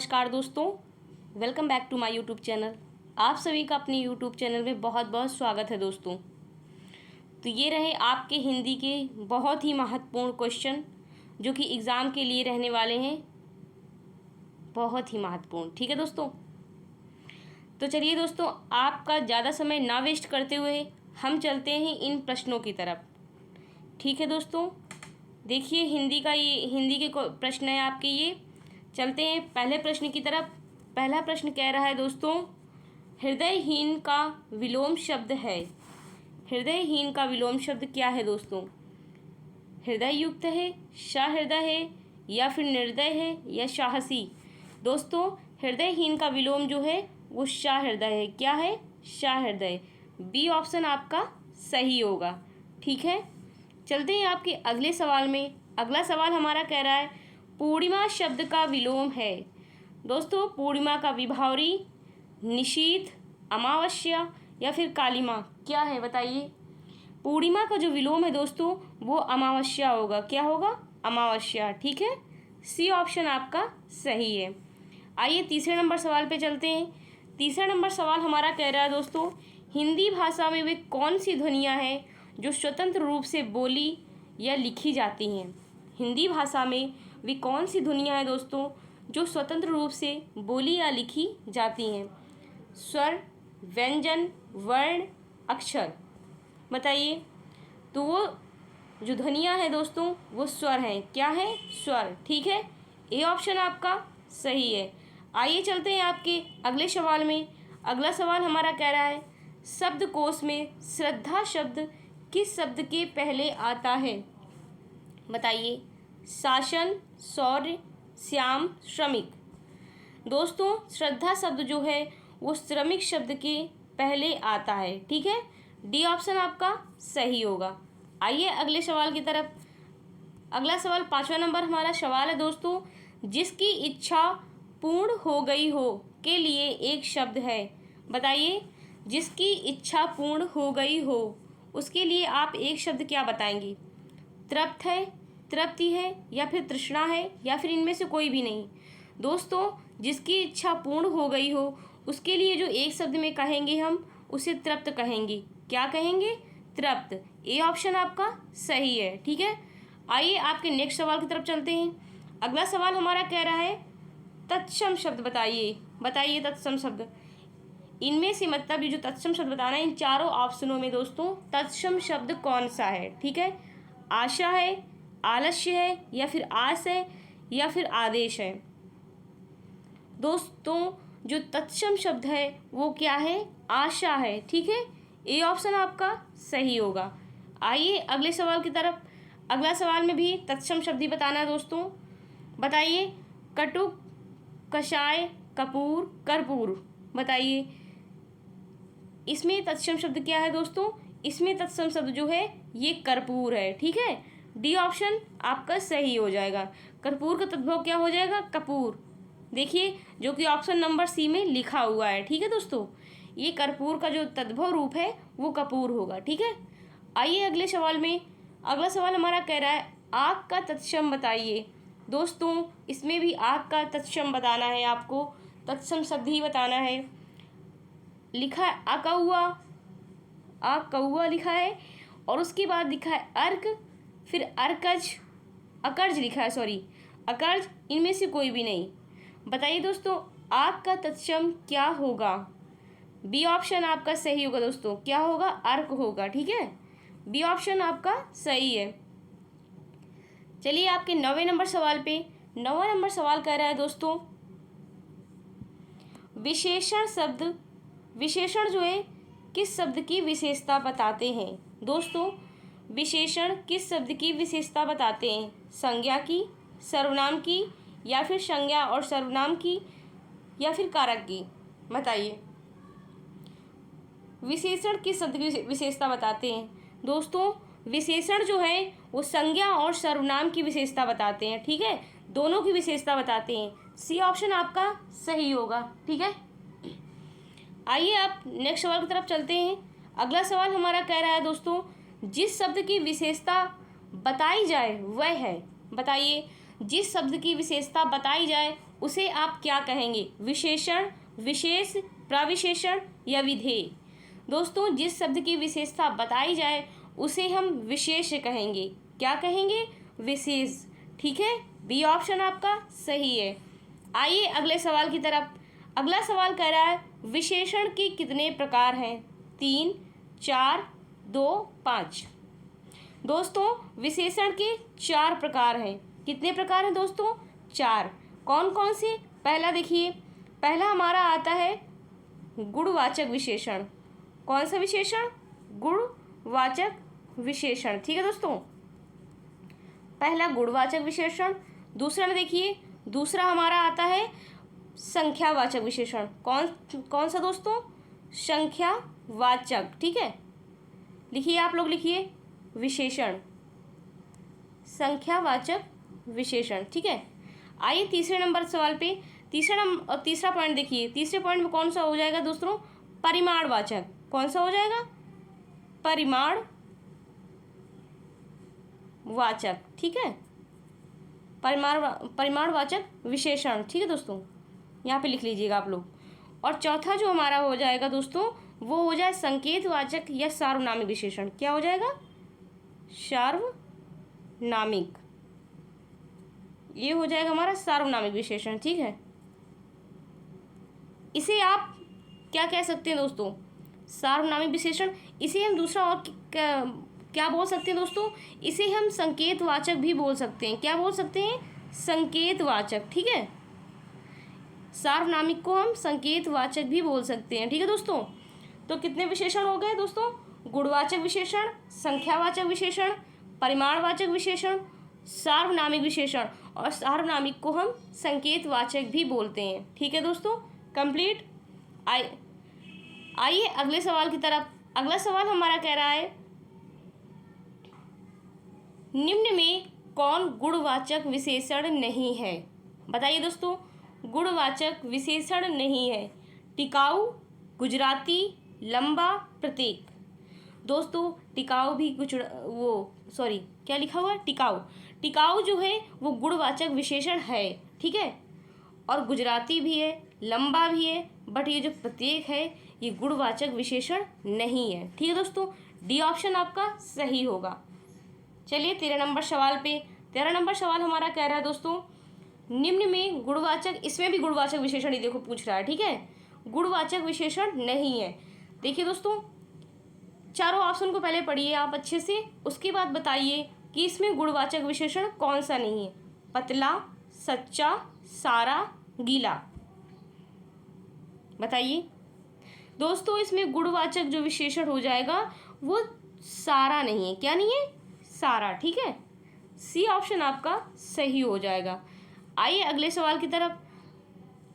नमस्कार दोस्तों, welcome back to my YouTube channel. आप सभी का अपने यूट्यूब चैनल में बहुत बहुत स्वागत है दोस्तों। तो ये रहे आपके हिंदी के बहुत ही महत्वपूर्ण क्वेश्चन जो कि एग्ज़ाम के लिए रहने वाले हैं, बहुत ही महत्वपूर्ण। ठीक है दोस्तों, तो चलिए दोस्तों, आपका ज़्यादा समय ना वेस्ट करते हुए हम चलते हैं इन प्रश्नों की तरफ। ठीक है दोस्तों, देखिए हिंदी के प्रश्न है आपके ये। चलते हैं पहले प्रश्न की तरफ। पहला प्रश्न कह रहा है दोस्तों, हृदयहीन का विलोम शब्द है। हृदयहीन का विलोम शब्द क्या है दोस्तों? हृदय युक्त है, सहृदय है, या फिर निर्दय है, या साहसी? दोस्तों, हृदयहीन का विलोम जो है वो सहृदय है। क्या है? सहृदय। बी ऑप्शन आपका सही होगा। ठीक है, चलते हैं आपके अगले सवाल में। अगला सवाल हमारा कह रहा है, पूर्णिमा शब्द का विलोम है। दोस्तों, पूर्णिमा का विभावरी, निशीथ, अमावस्या, या फिर कालिमा क्या है बताइए? पूर्णिमा का जो विलोम है दोस्तों वो अमावस्या होगा। क्या होगा? अमावस्या। ठीक है, सी ऑप्शन आपका सही है। आइए तीसरे नंबर सवाल पे चलते हैं। तीसरा नंबर सवाल हमारा कह रहा है दोस्तों, हिंदी भाषा में वे कौन सी ध्वनियाँ हैं जो स्वतंत्र रूप से बोली या लिखी जाती हैं? हिंदी भाषा में वे कौन सी ध्वनियाँ हैं दोस्तों जो स्वतंत्र रूप से बोली या लिखी जाती हैं? स्वर, व्यंजन, वर्ण, अक्षर? बताइए। तो वो जो ध्वनियाँ हैं दोस्तों वो स्वर हैं। क्या है? स्वर। ठीक है, ए ऑप्शन आपका सही है। आइए चलते हैं आपके अगले सवाल में। अगला सवाल हमारा कह रहा है, शब्दकोश में श्रद्धा शब्द किस शब्द के पहले आता है? बताइए। शासन, शौर्य, श्याम, श्रमिक? दोस्तों, श्रद्धा शब्द जो है वो श्रमिक शब्द के पहले आता है। ठीक है, डी ऑप्शन आपका सही होगा। आइए अगले सवाल की तरफ। अगला सवाल 5वां नंबर हमारा सवाल है दोस्तों, जिसकी इच्छा पूर्ण हो गई हो के लिए एक शब्द है। बताइए, जिसकी इच्छा पूर्ण हो गई हो उसके लिए आप एक शब्द क्या बताएंगे? तृप्त है, तृप्ति है, या फिर तृष्णा है, या फिर इनमें से कोई भी नहीं? दोस्तों, जिसकी इच्छा पूर्ण हो गई हो उसके लिए जो एक शब्द में कहेंगे हम उसे तृप्त कहेंगे। क्या कहेंगे? तृप्त। ए ऑप्शन आपका सही है। ठीक है, आइए आपके नेक्स्ट सवाल की तरफ चलते हैं। अगला सवाल हमारा कह रहा है, तत्सम शब्द बताइए। बताइए तत्सम शब्द। इनमें से मतलब ये जो तत्सम शब्द बताना है इन चारों ऑप्शनों में दोस्तों तत्सम शब्द कौन सा है? ठीक है, आशा है, आलस्य है, या फिर आस है, या फिर आदेश है? दोस्तों, जो तत्सम शब्द है वो क्या है? आशा है। ठीक है, ए ऑप्शन आपका सही होगा। आइए अगले सवाल की तरफ। अगला सवाल में भी तत्सम शब्द ही बताना है दोस्तों। बताइए। कटुक, कषाय, कपूर, कर्पूर? बताइए, इसमें तत्सम शब्द क्या है दोस्तों? इसमें तत्सम शब्द जो है ये कर्पूर है। ठीक है, डी ऑप्शन आपका सही हो जाएगा। कर्पूर का तद्भव क्या हो जाएगा? कपूर। देखिए, जो कि ऑप्शन नंबर सी में लिखा हुआ है। ठीक है दोस्तों, ये कर्पूर का जो तद्भव रूप है वो कपूर होगा। ठीक है, आइए अगले सवाल में। अगला सवाल हमारा कह रहा है, आग का तत्सम बताइए। दोस्तों, इसमें भी आग का तत्सम बताना है आपको, तत्सम शब्द ही बताना है। लिखा है अकौआ, अकौआ लिखा है, और उसके बाद लिखा है अर्क, फिर अर्कज, अकर्ज लिखा है, सॉरी अकर्ज। इनमें से कोई भी नहीं। बताइए दोस्तों, आग का तत्सम क्या होगा? बी ऑप्शन आपका सही होगा दोस्तों। क्या होगा? अर्क होगा। ठीक है, बी ऑप्शन आपका सही है। चलिए आपके 9वें नंबर सवाल पे। 9वां नंबर सवाल कह रहा है दोस्तों, विशेषण शब्द, विशेषण जो है किस शब्द की विशेषता बताते हैं? दोस्तों, विशेषण किस शब्द की विशेषता बताते हैं? संज्ञा की, सर्वनाम की, या फिर संज्ञा और सर्वनाम की, या फिर कारक की? बताइए। विशेषण किस शब्द की विशेषता बताते हैं? दोस्तों, विशेषण जो है वो संज्ञा और सर्वनाम की विशेषता बताते हैं। ठीक है, दोनों की विशेषता बताते हैं। सी ऑप्शन आपका सही होगा। ठीक है, आइए आप नेक्स्ट सवाल की तरफ चलते हैं। अगला सवाल हमारा कह रहा है दोस्तों, जिस शब्द की विशेषता बताई जाए वह है। बताइए, जिस शब्द की विशेषता बताई जाए उसे आप क्या कहेंगे? विशेषण, विशेष, प्रविशेषण या विधेय? दोस्तों, जिस शब्द की विशेषता बताई जाए उसे हम विशेष कहेंगे। क्या कहेंगे? विशेष। ठीक है, बी ऑप्शन आपका सही है। आइए अगले सवाल की तरफ। अगला सवाल कह रहा है विशेषण के कितने प्रकार हैं? 3, 4, 2, 5। दोस्तों, विशेषण के 4 प्रकार हैं। कितने प्रकार हैं दोस्तों? 4। कौन कौन से? पहला देखिए, पहला हमारा आता है गुणवाचक विशेषण। कौन सा विशेषण? गुणवाचक विशेषण। ठीक है दोस्तों, पहला गुणवाचक विशेषण। दूसरा में देखिए, दूसरा हमारा आता है संख्यावाचक विशेषण। कौन सा दोस्तों? संख्यावाचक। ठीक है, लिखिए, आप लोग लिखिए, विशेषण, संख्यावाचक विशेषण। ठीक है, आइए तीसरे नंबर सवाल पे। तीसरा पॉइंट देखिए, तीसरे पॉइंट में कौन सा हो जाएगा दोस्तों? परिमाणवाचक। कौन सा हो जाएगा? परिमाणवाचक। ठीक है, परिमाणवाचक विशेषण। ठीक है दोस्तों, यहाँ पे लिख लीजिएगा आप लोग। और चौथा जो हमारा हो जाएगा दोस्तों, वो हो जाए संकेतवाचक या सार्वनामिक विशेषण। क्या हो जाएगा? सार्वनामिक। ये हो जाएगा हमारा सार्वनामिक विशेषण। ठीक है, इसे आप क्या कह सकते हैं दोस्तों? सार्वनामिक विशेषण। इसे हम दूसरा और क्या बोल सकते हैं दोस्तों? इसे हम संकेतवाचक भी बोल सकते हैं। क्या बोल सकते हैं? संकेतवाचक। ठीक है, सार्वनामिक को हम संकेतवाचक भी बोल सकते हैं। ठीक है दोस्तों, तो कितने विशेषण हो गए दोस्तों? गुणवाचक विशेषण, संख्यावाचक विशेषण, परिमाणवाचक विशेषण, सार्वनामिक विशेषण, और सार्वनामिक को हम संकेतवाचक भी बोलते हैं। ठीक है दोस्तों, कंप्लीट। आइए अगले सवाल की तरफ। अगला सवाल हमारा कह रहा है निम्न में कौन गुणवाचक विशेषण नहीं है? बताइए दोस्तों, गुणवाचक विशेषण नहीं है। टिकाऊ, गुजराती, लंबा, प्रतीक। दोस्तों, टिकाऊ भी क्या लिखा हुआ है? टिकाऊ। टिकाऊ जो है वो गुणवाचक विशेषण है। ठीक है, और गुजराती भी है, लंबा भी है, बट ये जो प्रतीक है ये गुणवाचक विशेषण नहीं है। ठीक है दोस्तों, डी ऑप्शन आपका सही होगा। चलिए 13 नंबर सवाल पे। 13 नंबर सवाल हमारा कह रहा है दोस्तों निम्न में गुणवाचक, इसमें भी गुणवाचक विशेषण ही देखो पूछ रहा है। ठीक है, गुणवाचक विशेषण नहीं है। देखिए दोस्तों, चारों ऑप्शन को पहले पढ़िए आप अच्छे से, उसके बाद बताइए कि इसमें गुणवाचक विशेषण कौन सा नहीं है। पतला, सच्चा, सारा, गीला। बताइए दोस्तों, इसमें गुणवाचक जो विशेषण हो जाएगा वो सारा नहीं है। क्या नहीं है? सारा। ठीक है, सी ऑप्शन आपका सही हो जाएगा। आइए अगले सवाल की तरफ।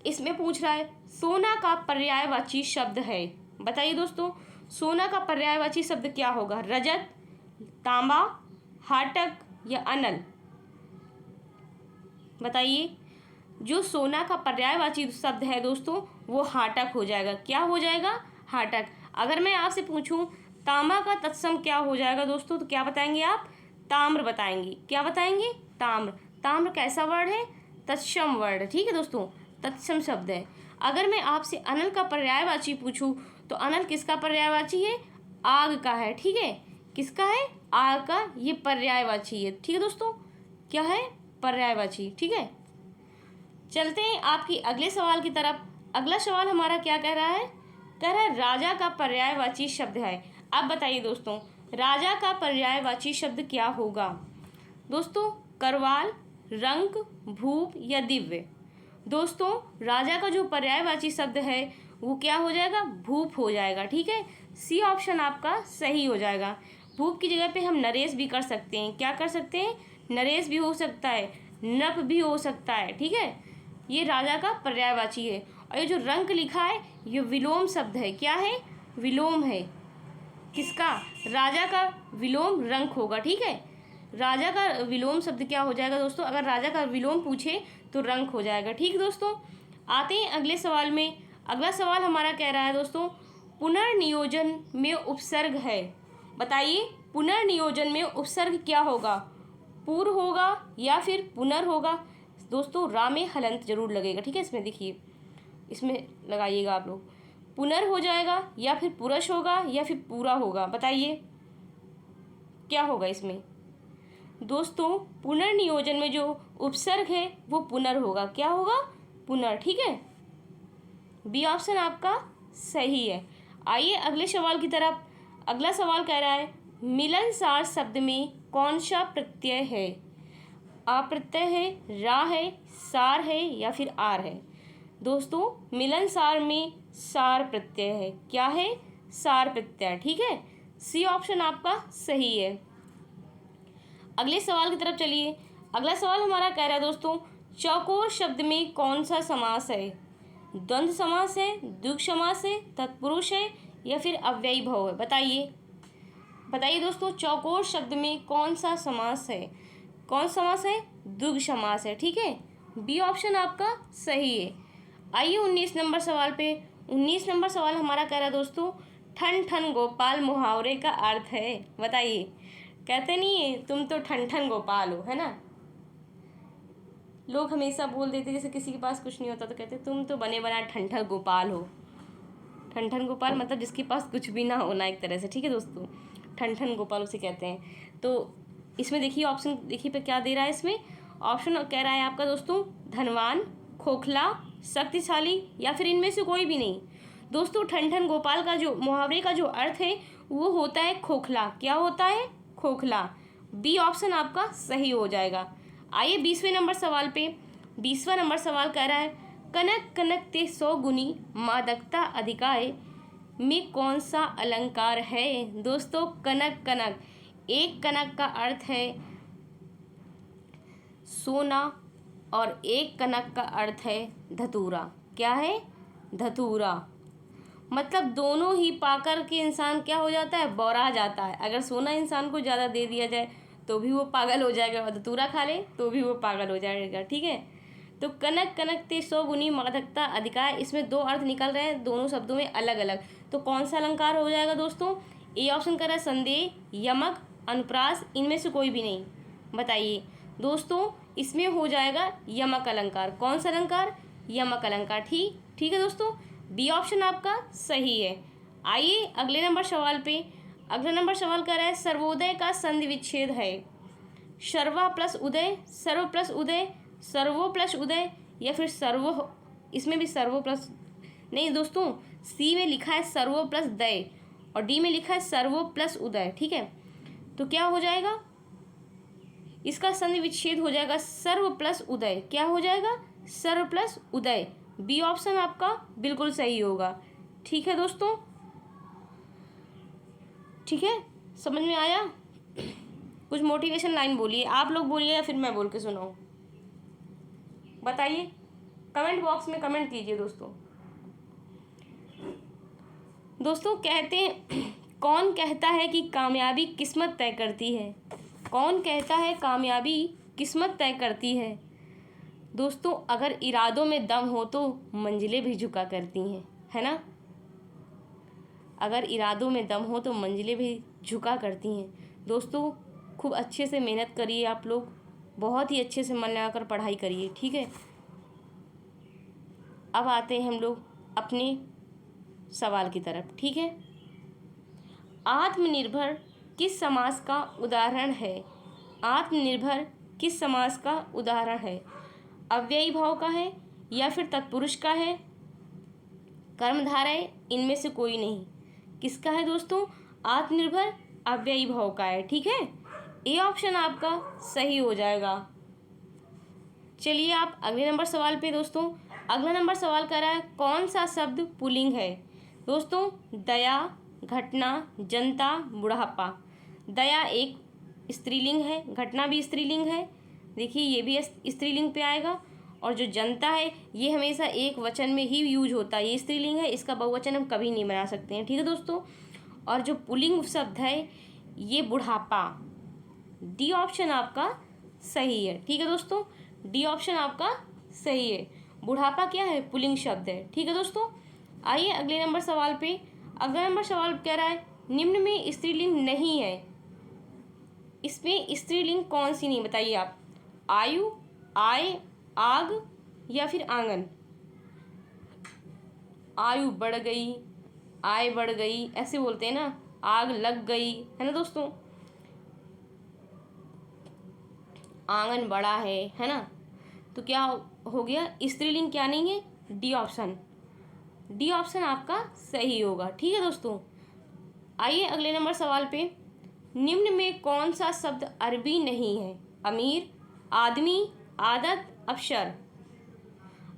इसमें पूछ रहा है सोना का पर्यायवाची शब्द है। बताइए दोस्तों, सोना का पर्यायवाची शब्द क्या होगा? रजत, तांबा, हाटक या अनल। बताइए, जो सोना का पर्यायवाची शब्द है दोस्तों वो हाटक हो जाएगा। क्या हो जाएगा? हाटक। अगर मैं आपसे पूछूं तांबा का तत्सम क्या हो जाएगा दोस्तों, तो क्या बताएंगे आप? ताम्र बताएंगे। क्या बताएंगे? ताम्र। ताम्र कैसा वर्ड है? तत्सम वर्ड। ठीक है दोस्तों, तत्सम शब्द है। अगर मैं आपसे अनल का पर्यायवाची पूछूं तो अनल किसका पर्यायवाची है? आग का है। ठीक है, किसका है? आग का। ये पर्यायवाची है। ठीक है दोस्तों, क्या है? पर्यायवाची। ठीक है, चलते हैं आपकी अगले सवाल की तरफ। अगला सवाल हमारा क्या कह रहा है? कह रहा है राजा का पर्यायवाची शब्द है। अब बताइए दोस्तों, राजा का पर्यायवाची शब्द क्या होगा? दोस्तों, करवाल, रंक, भूप या दिव्य। दोस्तों, राजा का जो पर्यायवाची शब्द है वो क्या हो जाएगा? भूप हो जाएगा। ठीक है, सी ऑप्शन आपका सही हो जाएगा। भूप की जगह पे हम नरेश भी कर सकते हैं। क्या कर सकते हैं? नरेश भी हो सकता है, नप भी हो सकता है। ठीक है, ये राजा का पर्यायवाची है। और ये जो रंक लिखा है ये विलोम शब्द है। क्या है? विलोम है। किसका? राजा का विलोम रंक होगा। ठीक है, राजा का विलोम शब्द क्या हो जाएगा दोस्तों? अगर राजा का विलोम पूछे तो रंक हो जाएगा। ठीक दोस्तों, आते हैं अगले सवाल में। अगला सवाल हमारा कह रहा है दोस्तों पुनर्नियोजन में उपसर्ग है। बताइए, पुनर्नियोजन में उपसर्ग क्या होगा? पूर्व होगा या फिर पुनर होगा? दोस्तों रा में हलंत जरूर लगेगा, ठीक है। इसमें देखिए, इसमें लगाइएगा आप लोग। पुनर हो जाएगा या फिर पुरुष होगा या फिर पूरा होगा, बताइए क्या होगा इसमें। दोस्तों पुनर्नियोजन में जो उपसर्ग है वो पुनर होगा, क्या होगा, पुनर, ठीक है। बी ऑप्शन आपका सही है। आइए अगले सवाल की तरफ। अगला सवाल कह रहा है मिलनसार शब्द में कौन सा प्रत्यय है। आ प्रत्यय है, रा है, सार है या फिर आर है। दोस्तों मिलनसार में सार प्रत्यय है, क्या है, सार प्रत्यय, ठीक है। सी ऑप्शन आपका सही है। अगले सवाल की तरफ चलिए। अगला सवाल हमारा कह रहा है दोस्तों चौकोर शब्द में कौन सा समास है। द्वंद्व समास है, द्विगु समास है, तत्पुरुष है या फिर अव्ययी भाव है, बताइए। बताइए दोस्तों चौकोर शब्द में कौन सा समास है। कौन समास है, द्विगु समास है, ठीक है। बी ऑप्शन आपका सही है। आइए 19 नंबर सवाल पे। 19 नंबर सवाल हमारा कह रहा है दोस्तों ठन ठन गोपाल मुहावरे का अर्थ है, बताइए। कहते नहीं है तुम तो ठन ठन गोपाल हो, है ना। लोग हमेशा बोल देते जैसे किसी के पास कुछ नहीं होता तो कहते तुम तो बने बनाए ठन ठन गोपाल हो। ठन ठन गोपाल मतलब जिसके पास कुछ भी ना होना, एक तरह से, ठीक है दोस्तों। ठन ठन गोपाल उसे कहते हैं। तो इसमें देखिए ऑप्शन देखिए पे क्या दे रहा है। इसमें ऑप्शन कह रहा है आपका दोस्तों धनवान, खोखला, शक्तिशाली या फिर इनमें से कोई भी नहीं। दोस्तों ठन ठन गोपाल का जो मुहावरे का जो अर्थ है वो होता है खोखला, क्या होता है, खोखला। बी ऑप्शन आपका सही हो जाएगा। आइए 20वें नंबर सवाल पे। 20वां नंबर सवाल कह रहा है कनक कनक ते 100 गुनी मादकता अधिकाय में कौन सा अलंकार है। दोस्तों कनक कनक, एक कनक का अर्थ है सोना और एक कनक का अर्थ है धतूरा, क्या है, धतूरा। मतलब दोनों ही पाकर के इंसान क्या हो जाता है, बौरा जाता है। अगर सोना इंसान को ज़्यादा दे दिया जाए तो भी वो पागल हो जाएगा और धतूरा खा ले तो भी वो पागल हो जाएगा, ठीक है। तो कनक कनक ते 100 गुनी मादकता अधिकार, इसमें दो अर्थ निकल रहे हैं दोनों शब्दों में अलग अलग। तो कौन सा अलंकार हो जाएगा दोस्तों। ए ऑप्शन कर रहा है संदेह, यमक, अनुप्रास, इनमें से कोई भी नहीं, बताइए। दोस्तों इसमें हो जाएगा यमक अलंकार। कौन सा अलंकार, यमक अलंकार, ठीक है दोस्तों। बी ऑप्शन आपका सही है। आइए अगले नंबर सवाल पे। अगला नंबर सवाल कर रहा है सर्वोदय का संधि विच्छेद है। सर्वा प्लस उदय, सर्व प्लस उदय, सर्वो प्लस उदय या फिर सर्वो, इसमें भी सर्वो प्लस नहीं दोस्तों। सी में लिखा है सर्वो प्लस दय और डी में लिखा है सर्वो प्लस उदय, ठीक है। तो क्या हो जाएगा, इसका संधि विच्छेद हो जाएगा सर्व प्लस उदय, क्या हो जाएगा, सर्व प्लस उदय। बी ऑप्शन आपका बिल्कुल सही होगा, ठीक है दोस्तों। ठीक है, समझ में आया। कुछ मोटिवेशन लाइन बोलिए, आप लोग बोलिए या फिर मैं बोल के सुनाऊं, बताइए। कमेंट बॉक्स में कमेंट कीजिए दोस्तों। दोस्तों कहते हैं कौन कहता है कि कामयाबी किस्मत तय करती है। कौन कहता है कामयाबी किस्मत तय करती है। दोस्तों अगर इरादों में दम हो तो मंजिलें भी झुका करती हैं, है ना। अगर इरादों में दम हो तो मंजिलें भी झुका करती हैं। दोस्तों खूब अच्छे से मेहनत करिए आप लोग, बहुत ही अच्छे से मन लगाकर पढ़ाई करिए, ठीक है। अब आते हैं हम लोग अपने सवाल की तरफ, ठीक है। आत्मनिर्भर किस समास का उदाहरण है। आत्मनिर्भर किस समास का उदाहरण है। अव्ययी भाव का है या फिर तत्पुरुष का है, कर्मधारय, इनमें से कोई नहीं। किसका है दोस्तों, आत्मनिर्भर अव्ययी भाव का है, ठीक है। ए ऑप्शन आपका सही हो जाएगा। चलिए आप अगले नंबर सवाल पे दोस्तों। अगला नंबर सवाल कर रहा है कौन सा शब्द पुल्लिंग है। दोस्तों दया, घटना, जनता, बुढ़ापा। दया एक स्त्रीलिंग है, घटना भी स्त्रीलिंग है, देखिए ये भी स्त्रीलिंग पे आएगा। और जो जनता है ये हमेशा एक वचन में ही यूज होता है, ये स्त्रीलिंग है, इसका बहुवचन हम कभी नहीं बना सकते हैं, ठीक है दोस्तों। और जो पुल्लिंग शब्द है ये बुढ़ापा। डी ऑप्शन आपका सही है, ठीक है दोस्तों। डी ऑप्शन आपका सही है। बुढ़ापा क्या है, पुल्लिंग शब्द है, ठीक है दोस्तों। आइए अगले नंबर सवाल पे। अगला नंबर सवाल कह रहा है निम्न में स्त्रीलिंग नहीं है। इसमें स्त्रीलिंग कौन सी नहीं, बताइए आप। आयु, आय, आग या फिर आंगन। आयु बढ़ गई, आय बढ़ गई, ऐसे बोलते हैं ना। आग लग गई, है ना दोस्तों। आंगन बड़ा है ना। तो क्या हो गया, स्त्रीलिंग क्या नहीं है, डी ऑप्शन। डी ऑप्शन आपका सही होगा। ठीक है दोस्तों, आइए अगले नंबर सवाल पे। निम्न में कौन सा शब्द अरबी नहीं है? अमीर, आदमी, आदत, अफसर।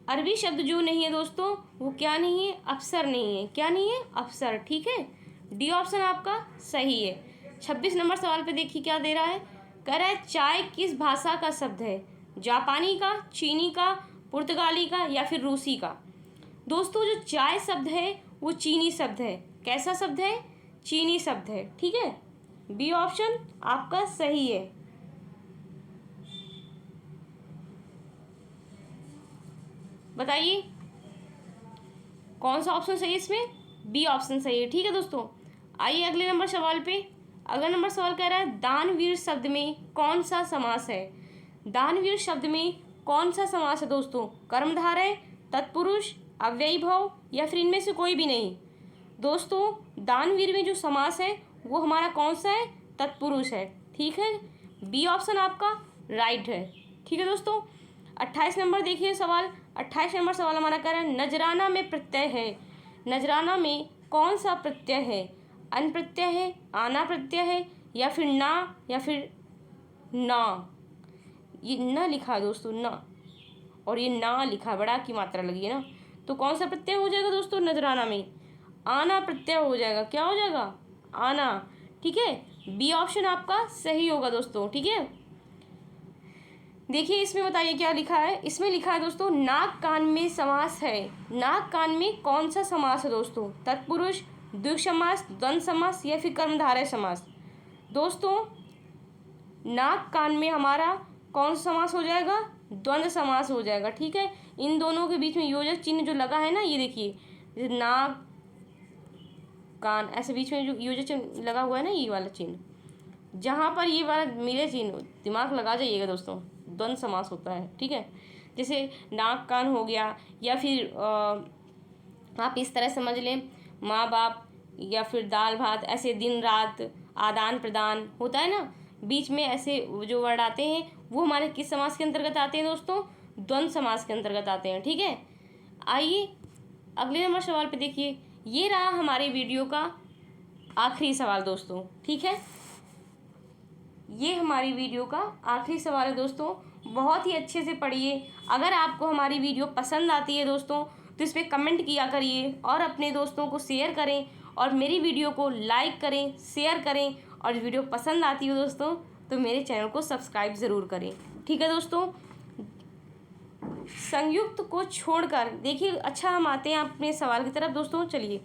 अरबी शब्द जो नहीं है दोस्तों वो क्या नहीं है, अफसर नहीं है। क्या नहीं है, अफसर। ठीक है, डी ऑप्शन आपका सही है। 26 नंबर सवाल पे देखिए क्या दे रहा है। कह रहा है चाय किस भाषा का शब्द है? जापानी का, चीनी का, पुर्तगाली का या फिर रूसी का। दोस्तों जो चाय शब्द है वो चीनी शब्द है। कैसा शब्द है, चीनी शब्द है। ठीक है, बी ऑप्शन आपका सही है। बताइए कौन सा ऑप्शन सही है इसमें, बी ऑप्शन सही है। ठीक है दोस्तों, आइए अगले नंबर सवाल पे। अगला नंबर सवाल कह रहा है दानवीर शब्द में कौन सा समास है? दानवीर शब्द में कौन सा समास है दोस्तों? कर्मधारय, तत्पुरुष, अव्ययीभाव या फिर इनमें से कोई भी नहीं। दोस्तों दानवीर में जो समास है वो हमारा कौन सा है, तत्पुरुष है। ठीक है, बी ऑप्शन आपका राइट है। ठीक है दोस्तों, 28 नंबर देखिए सवाल। 28 नंबर सवाल हमारा कह रहा है नजराना में प्रत्यय है। नजराना में कौन सा प्रत्यय है? अन प्रत्यय है, आना प्रत्यय है या फिर ना या फिर ना। ये न लिखा है दोस्तों, ना, और ये ना लिखा है, बड़ा की मात्रा लगी है ना। तो कौन सा प्रत्यय हो जाएगा दोस्तों नजराना में? आना प्रत्यय हो जाएगा। क्या हो जाएगा, आना। ठीक है, बी ऑप्शन आपका सही होगा दोस्तों। ठीक है, देखिए इसमें बताइए क्या लिखा है। इसमें लिखा है दोस्तों नाक कान में समास है। नाक कान में कौन सा समास है दोस्तों? तत्पुरुष, द्विगु समास, द्वंद्व समास या फिर कर्मधारय समास। दोस्तों नाक कान में हमारा कौन सा समास हो जाएगा? द्वंद्व समास हो जाएगा। ठीक है, इन दोनों के बीच में योजक चिन्ह जो लगा है ना, ये देखिए, जैसे नाक कान ऐसे बीच में जो योजक चिन्ह लगा हुआ है ना, ये वाला चिन्ह, जहाँ पर ये वाला मिले चिन्ह दिमाग लगा जाइएगा दोस्तों, द्वंद्व समास होता है। ठीक है, जैसे नाक कान हो गया, या फिर आप इस तरह समझ लें माँ बाप, या फिर दाल भात, ऐसे दिन रात, आदान प्रदान होता है ना, बीच में ऐसे जो वर्ड आते हैं वो हमारे किस समास के अंतर्गत आते हैं दोस्तों? द्वंद्व समास के अंतर्गत आते हैं। ठीक है, आइए अगले नंबर सवाल पे देखिए। ये रहा हमारे वीडियो का आखिरी सवाल दोस्तों। ठीक है, ये हमारी वीडियो का आखिरी सवाल है दोस्तों। बहुत ही अच्छे से पढ़िए। अगर आपको हमारी वीडियो पसंद आती है दोस्तों तो इस पर कमेंट किया करिए और अपने दोस्तों को शेयर करें, और मेरी वीडियो को लाइक करें, शेयर करें, और वीडियो पसंद आती हो दोस्तों तो मेरे चैनल को सब्सक्राइब ज़रूर करें। ठीक है दोस्तों, संयुक्त को छोड़कर देखिए, अच्छा हम आते हैं अपने सवाल की तरफ दोस्तों। चलिए